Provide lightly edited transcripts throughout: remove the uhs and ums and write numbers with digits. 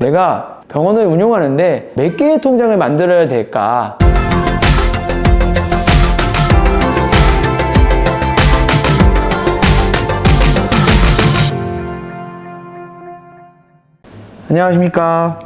내가 병원을 운영하는데 몇 개의 통장을 만들어야 될까? 안녕하십니까.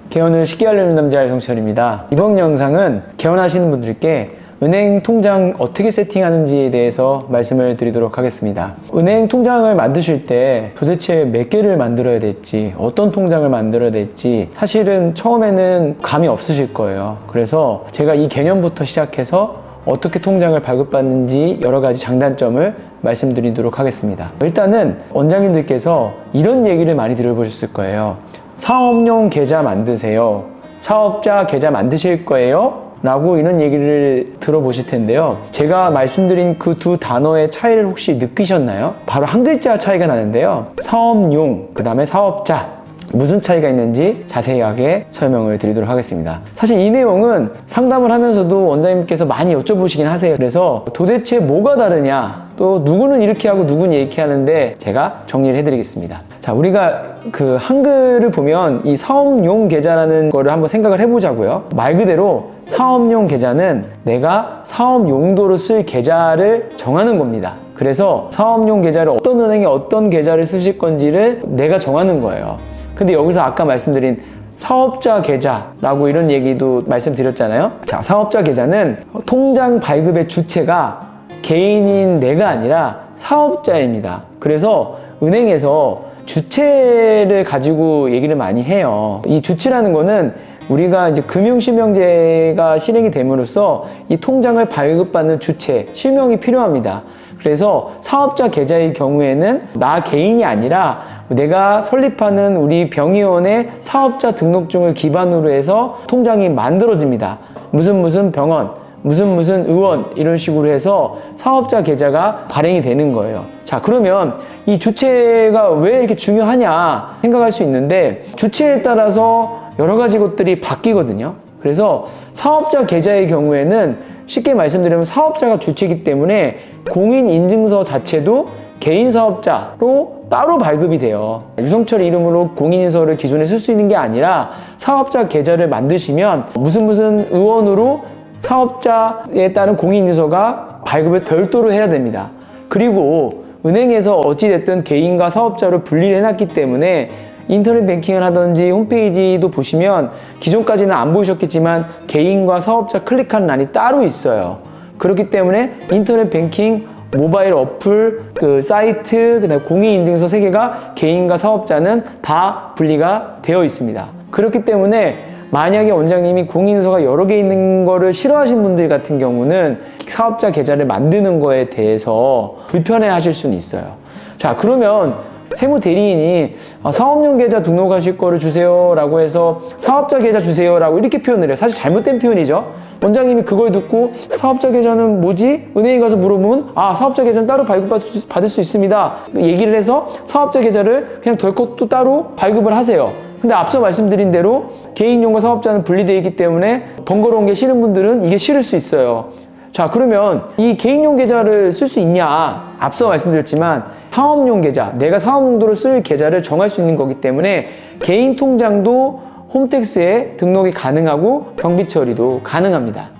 개원을 쉽게 알려주는 남자 이성철입니다. 이번 영상은 개원하시는 분들께 은행 통장 어떻게 세팅하는지에 대해서 말씀을 드리도록 하겠습니다. 은행 통장을 만드실 때 도대체 몇 개를 만들어야 될지, 어떤 통장을 만들어야 될지 사실은 처음에는 감이 없으실 거예요. 그래서 제가 이 개념부터 시작해서 어떻게 통장을 발급받는지 여러 가지 장단점을 말씀드리도록 하겠습니다. 일단은 원장님들께서 이런 얘기를 많이 들어보셨을 거예요. 사업용 계좌 만드세요. 사업자 계좌 만드실 거예요? 라고 이런 얘기를 들어보실 텐데요. 제가 말씀드린 그 두 단어의 차이를 혹시 느끼셨나요? 바로 한 글자 차이가 나는데요. 사업용, 그 다음에 사업자. 무슨 차이가 있는지 자세하게 설명을 드리도록 하겠습니다. 사실 이 내용은 상담을 하면서도 원장님께서 많이 여쭤보시긴 하세요. 그래서 도대체 뭐가 다르냐, 또 누구는 이렇게 하고 누구는 이렇게 하는데 제가 정리를 해드리겠습니다. 자, 우리가 그 한글을 보면 이 사업용 계좌라는 거를 한번 생각을 해보자고요. 말 그대로 사업용 계좌는 내가 사업 용도로 쓸 계좌를 정하는 겁니다. 그래서 사업용 계좌를 어떤 은행에 어떤 계좌를 쓰실 건지를 내가 정하는 거예요. 근데 여기서 아까 말씀드린 사업자 계좌라고 이런 얘기도 말씀드렸잖아요. 자, 사업자 계좌는 통장 발급의 주체가 개인인 내가 아니라 사업자입니다. 그래서 은행에서 주체를 가지고 얘기를 많이 해요. 이 주체라는 거는 우리가 이제 금융실명제가 실행이 됨으로써 이 통장을 발급받는 주체, 실명이 필요합니다. 그래서 사업자 계좌의 경우에는 나 개인이 아니라 내가 설립하는 우리 병의원의 사업자 등록증을 기반으로 해서 통장이 만들어집니다. 무슨 병원, 무슨 의원 이런 식으로 해서 사업자 계좌가 발행이 되는 거예요. 자, 그러면 이 주체가 왜 이렇게 중요하냐 생각할 수 있는데 주체에 따라서 여러 가지 것들이 바뀌거든요. 그래서 사업자 계좌의 경우에는 쉽게 말씀드리면 사업자가 주체이기 때문에 공인인증서 자체도 개인 사업자로 따로 발급이 돼요. 유성철 이름으로 공인인증서를 기존에 쓸 수 있는 게 아니라 사업자 계좌를 만드시면 무슨 의원으로 사업자에 따른 공인인증서가 발급을 별도로 해야 됩니다. 그리고 은행에서 어찌됐든 개인과 사업자로 분리를 해놨기 때문에 인터넷 뱅킹을 하든지 홈페이지도 보시면 기존까지는 안 보이셨겠지만 개인과 사업자 클릭하는 란이 따로 있어요. 그렇기 때문에 인터넷 뱅킹, 모바일 어플, 그 사이트, 그다음에 공인인증서 3개가 개인과 사업자는 다 분리가 되어 있습니다. 그렇기 때문에 만약에 원장님이 공인인증서가 여러 개 있는 거를 싫어하시는 분들 같은 경우는 사업자 계좌를 만드는 거에 대해서 불편해 하실 수는 있어요. 자, 그러면 세무대리인이 사업용 계좌 등록하실 거를 주세요 라고 해서 사업자 계좌 주세요 라고 이렇게 표현을 해요. 사실 잘못된 표현이죠. 원장님이 그걸 듣고 사업자 계좌는 뭐지? 은행에 가서 물어보면 사업자 계좌는 따로 발급받을 수 있습니다 얘기를 해서 사업자 계좌를 그냥 덜컥 또 따로 발급을 하세요. 근데 앞서 말씀드린 대로 개인용과 사업자는 분리되어 있기 때문에 번거로운 게 싫은 분들은 이게 싫을 수 있어요. 자, 그러면 이 개인용 계좌를 쓸 수 있냐? 앞서 말씀드렸지만 사업용 계좌, 내가 사업 용도로 쓸 계좌를 정할 수 있는 거기 때문에 개인 통장도 홈택스에 등록이 가능하고 경비 처리도 가능합니다.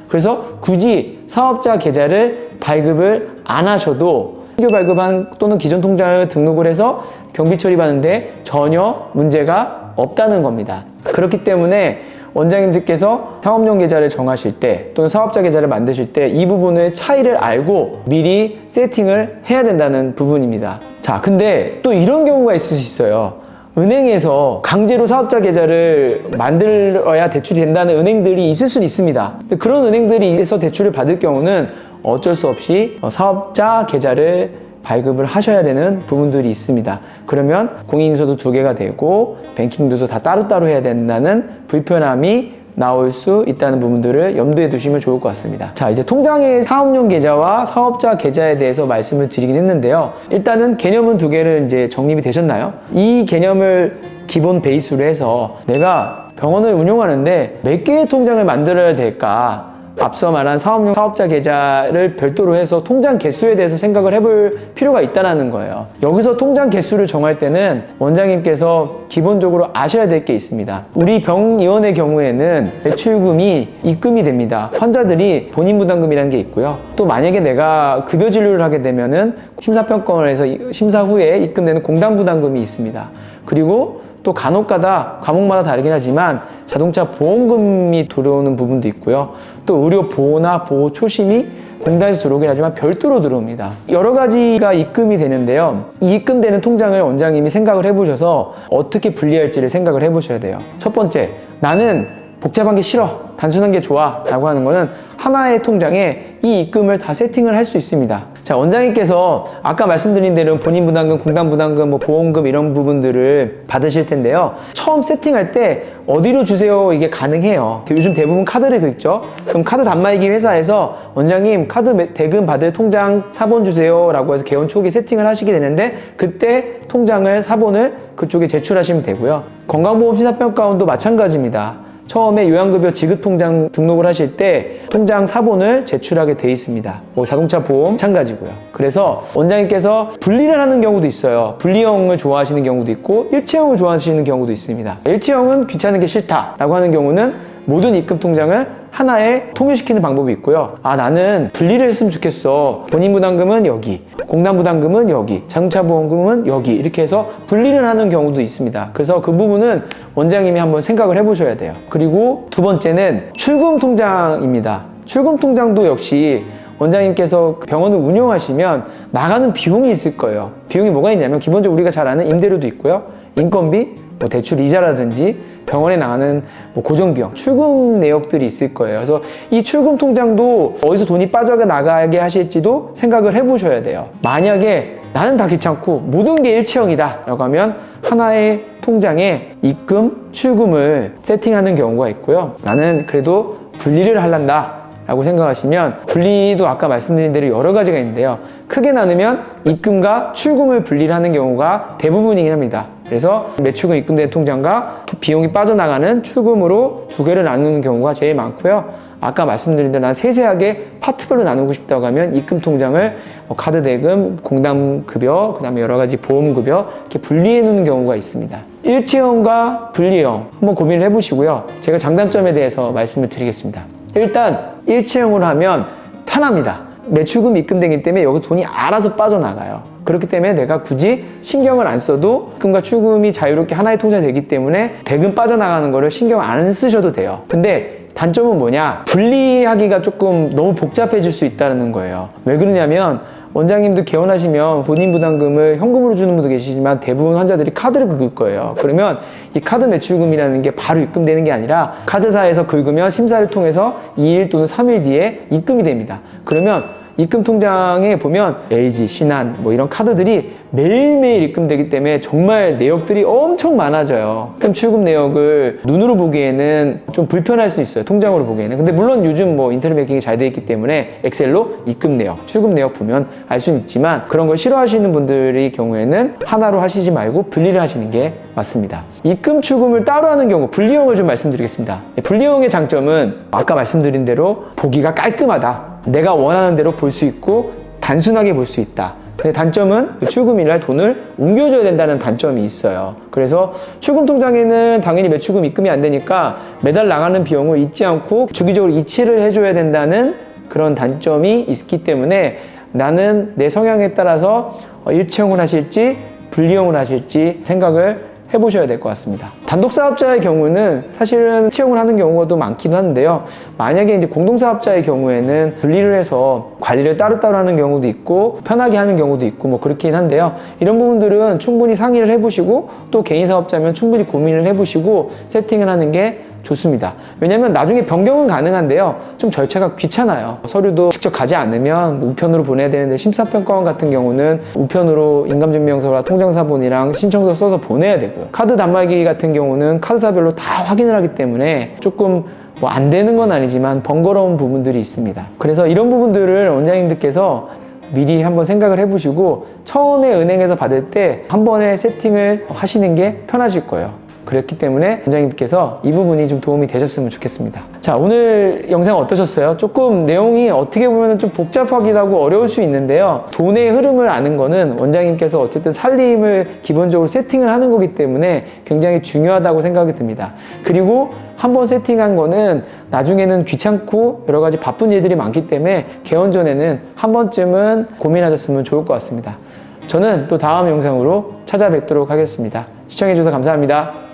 그래서 굳이 사업자 계좌를 발급을 안 하셔도 신규 발급한 또는 기존 통장을 등록을 해서 경비 처리받는데 전혀 문제가 없다는 겁니다. 그렇기 때문에 원장님들께서 사업용 계좌를 정하실 때 또는 사업자 계좌를 만드실 때 이 부분의 차이를 알고 미리 세팅을 해야 된다는 부분입니다. 자, 근데 또 이런 경우가 있을 수 있어요. 은행에서 강제로 사업자 계좌를 만들어야 대출이 된다는 은행들이 있을 수는 있습니다. 근데 그런 은행들이서 대출을 받을 경우는 어쩔 수 없이 사업자 계좌를 발급을 하셔야 되는 부분들이 있습니다. 그러면 공인인증서도 2개가 되고 뱅킹도 다 따로따로 해야 된다는 불편함이 나올 수 있다는 부분들을 염두에 두시면 좋을 것 같습니다. 자, 이제 통장의 사업용 계좌와 사업자 계좌에 대해서 말씀을 드리긴 했는데요. 일단은 개념은 2개를 이제 정립이 되셨나요? 이 개념을 기본 베이스로 해서 내가 병원을 운영하는데 몇 개의 통장을 만들어야 될까? 앞서 말한 사업용 사업자 계좌를 별도로 해서 통장 개수에 대해서 생각을 해볼 필요가 있다는 거예요. 여기서 통장 개수를 정할 때는 원장님께서 기본적으로 아셔야 될 게 있습니다. 우리 병의원의 경우에는 매출금이 입금이 됩니다. 환자들이 본인 부담금이라는 게 있고요. 또 만약에 내가 급여 진료를 하게 되면은 심사평가원을 해서 심사 후에 입금되는 공단 부담금이 있습니다. 그리고 또 간혹가다 과목마다 다르긴 하지만 자동차 보험금이 들어오는 부분도 있고요. 또 의료 보호나 보호 초심이 공단에서 들어오긴 하지만 별도로 들어옵니다. 여러 가지가 입금이 되는데요. 이 입금되는 통장을 원장님이 생각을 해보셔서 어떻게 분리할지를 생각을 해보셔야 돼요. 첫 번째, 나는 복잡한 게 싫어, 단순한 게 좋아 라고 하는 거는 하나의 통장에 이 입금을 다 세팅을 할 수 있습니다. 자, 원장님께서 아까 말씀드린 대로 본인 부담금, 공단 부담금, 뭐 보험금 이런 부분들을 받으실 텐데요. 처음 세팅할 때 어디로 주세요 이게 가능해요. 요즘 대부분 카드를 긁죠. 그럼 카드 단말기 회사에서 원장님 카드 대금 받을 통장 사본 주세요 라고 해서 개원 초기에 세팅을 하시게 되는데 그때 통장을 사본을 그쪽에 제출하시면 되고요. 건강보험 심사평가원도 마찬가지입니다. 처음에 요양급여 지급통장 등록을 하실 때 통장 사본을 제출하게 돼 있습니다. 뭐 자동차 보험 마찬가지고요. 그래서 원장님께서 분리를 하는 경우도 있어요. 분리형을 좋아하시는 경우도 있고 일체형을 좋아하시는 경우도 있습니다. 일체형은 귀찮은 게 싫다라고 하는 경우는 모든 입금 통장을 하나에 통일시키는 방법이 있고요. 아, 나는 분리를 했으면 좋겠어. 본인 부담금은 여기, 공단 부담금은 여기, 자동차 보험금은 여기 이렇게 해서 분리를 하는 경우도 있습니다. 그래서 그 부분은 원장님이 한번 생각을 해보셔야 돼요. 그리고 두 번째는 출금 통장입니다. 출금 통장도 역시 원장님께서 병원을 운영하시면 나가는 비용이 있을 거예요. 비용이 뭐가 있냐면 기본적으로 우리가 잘 아는 임대료도 있고요. 인건비, 뭐 대출 이자라든지 병원에 나가는 뭐 고정비용, 출금 내역들이 있을 거예요. 그래서 이 출금 통장도 어디서 돈이 빠져나가게 하실지도 생각을 해보셔야 돼요. 만약에 나는 다 귀찮고 모든 게 일체형이다 라고 하면 하나의 통장에 입금, 출금을 세팅하는 경우가 있고요. 나는 그래도 분리를 하란다 라고 생각하시면 분리도 아까 말씀드린 대로 여러 가지가 있는데요. 크게 나누면 입금과 출금을 분리를 하는 경우가 대부분이긴 합니다. 그래서 매출금 입금된 통장과 비용이 빠져나가는 출금으로 두 개를 나누는 경우가 제일 많고요. 아까 말씀드린 대로 난 세세하게 파트별로 나누고 싶다고 하면 입금 통장을 카드 대금, 공단 급여, 그 다음에 여러 가지 보험 급여 이렇게 분리해 놓는 경우가 있습니다. 일체형과 분리형 한번 고민을 해보시고요. 제가 장단점에 대해서 말씀을 드리겠습니다. 일단 일체형으로 하면 편합니다. 매출금 입금되기 때문에 여기서 돈이 알아서 빠져나가요. 그렇기 때문에 내가 굳이 신경을 안 써도 입금과 출금이 자유롭게 하나의 통장이 되기 때문에 대금 빠져나가는 거를 신경 안 쓰셔도 돼요. 근데 단점은 뭐냐? 분리하기가 조금 너무 복잡해질 수 있다는 거예요. 왜 그러냐면 원장님도 개원하시면 본인 부담금을 현금으로 주는 분도 계시지만 대부분 환자들이 카드를 긁을 거예요. 그러면 이 카드 매출금이라는 게 바로 입금되는 게 아니라 카드사에서 긁으면 심사를 통해서 2일 또는 3일 뒤에 입금이 됩니다. 그러면 입금 통장에 보면 LG, 신한 뭐 이런 카드들이 매일매일 입금되기 때문에 정말 내역들이 엄청 많아져요. 입금 출금 내역을 눈으로 보기에는 좀 불편할 수 있어요. 통장으로 보기에는. 근데 물론 요즘 뭐 인터넷 뱅킹이 잘 돼 있기 때문에 엑셀로 입금 내역, 출금 내역 보면 알 수는 있지만 그런 걸 싫어하시는 분들의 경우에는 하나로 하시지 말고 분리를 하시는 게 맞습니다. 입금 출금을 따로 하는 경우 분리형을 좀 말씀드리겠습니다. 분리형의 장점은 아까 말씀드린 대로 보기가 깔끔하다. 내가 원하는 대로 볼 수 있고 단순하게 볼 수 있다. 근데 단점은 출금일날 돈을 옮겨줘야 된다는 단점이 있어요. 그래서 출금 통장에는 당연히 매출금 입금이 안 되니까 매달 나가는 비용을 잊지 않고 주기적으로 이체를 해줘야 된다는 그런 단점이 있기 때문에 나는 내 성향에 따라서 일체형을 하실지 분리형을 하실지 생각을 해보셔야 될 것 같습니다. 단독사업자의 경우는 사실은 채용을 하는 경우가 많기도 한데요. 만약에 이제 공동사업자의 경우에는 분리를 해서 관리를 따로따로 하는 경우도 있고 편하게 하는 경우도 있고 뭐 그렇긴 한데요. 이런 부분들은 충분히 상의를 해보시고 또 개인사업자면 충분히 고민을 해보시고 세팅을 하는 게 좋습니다. 왜냐면 나중에 변경은 가능한데요. 좀 절차가 귀찮아요. 서류도 직접 가지 않으면 우편으로 보내야 되는데 심사평가원 같은 경우는 우편으로 인감증명서와 통장사본이랑 신청서 써서 보내야 되고요. 카드 단말기 같은 경우는 카드사별로 다 확인을 하기 때문에 조금 뭐 안 되는 건 아니지만 번거로운 부분들이 있습니다. 그래서 이런 부분들을 원장님들께서 미리 한번 생각을 해보시고 처음에 은행에서 받을 때 한 번에 세팅을 하시는 게 편하실 거예요. 그랬기 때문에 원장님께서 이 부분이 좀 도움이 되셨으면 좋겠습니다. 자, 오늘 영상 어떠셨어요? 조금 내용이 어떻게 보면 좀 복잡하기도 하고 어려울 수 있는데요. 돈의 흐름을 아는 거는 원장님께서 어쨌든 살림을 기본적으로 세팅을 하는 거기 때문에 굉장히 중요하다고 생각이 듭니다. 그리고 한번 세팅한 거는 나중에는 귀찮고 여러 가지 바쁜 일들이 많기 때문에 개원 전에는 한 번쯤은 고민하셨으면 좋을 것 같습니다. 저는 또 다음 영상으로 찾아뵙도록 하겠습니다. 시청해주셔서 감사합니다.